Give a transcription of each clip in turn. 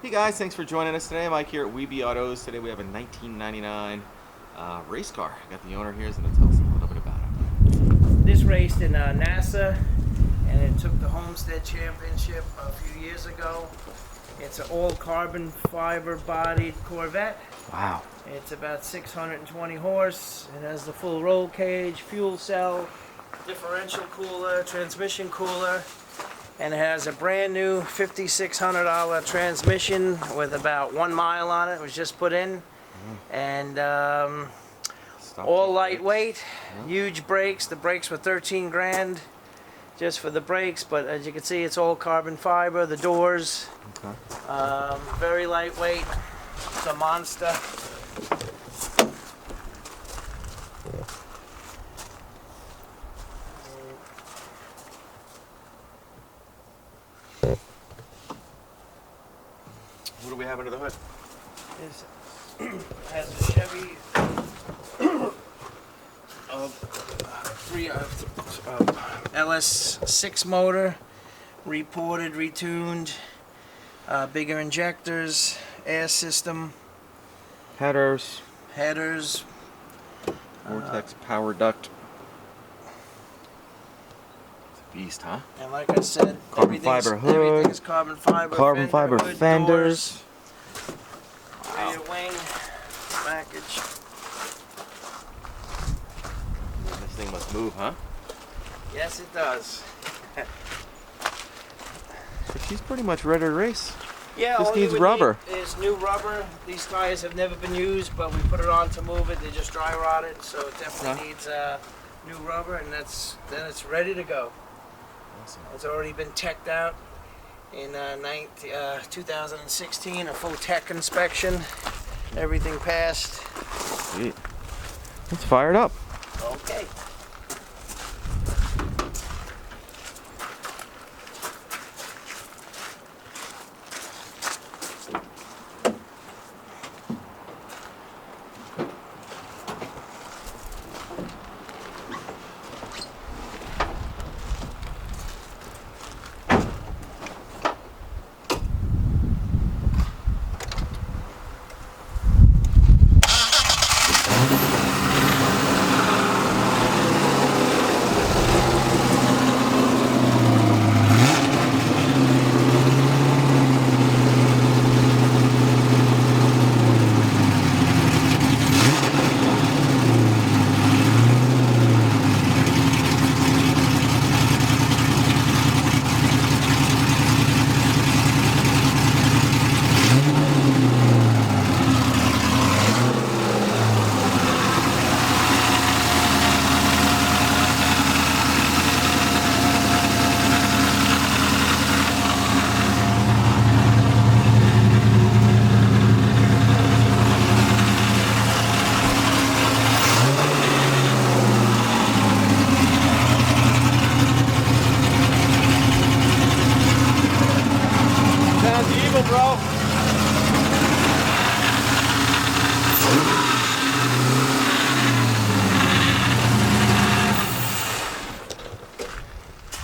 Hey guys, thanks for joining us today. Mike here at WeBe Autos. Today we have a 1999 race car. Got the owner here, who's going to tell us a little bit about it. This raced in NASA, and it took the Homestead Championship a few years ago. It's an all carbon fiber bodied Corvette. Wow. It's about 620 horse. It has the full roll cage, fuel cell, differential cooler, transmission cooler, and it has a brand new $5,600 transmission with about 1 mile on it. It was just put in, and all lightweight, huge brakes. The brakes were 13 grand just for the brakes, but as you can see, it's all carbon fiber. The doors, very lightweight. It's a monster. What do we have under the hood? This has a Chevy LS6 motor, reported, retuned, bigger injectors, air system, Headers, Vortex power duct. It's a beast, huh? and like I said, Carbon fiber hood, everything is carbon fiber, hood, fenders. Doors, rear wing package. This thing must move, huh? Yes, it does. So she's pretty much ready to race. Yeah, just all you needs would rubber. need is new rubber. These tires have never been used, but we put it on to move it. They just dry rotted, so it definitely needs new rubber, and then it's ready to go. Awesome. It's already been teched out in 2016, a full tech inspection. Everything passed. Sweet. Let's fire it up. Okay. Sounds evil, bro.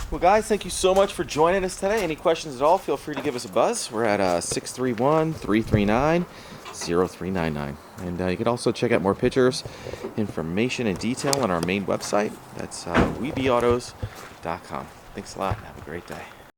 Well, guys, thank you so much for joining us today. Any questions at all, feel free to give us a buzz. We're at 631-339-0399. And you can also check out more pictures, information, and detail on our main website. That's webeautos.com. Thanks a lot. Have a great day.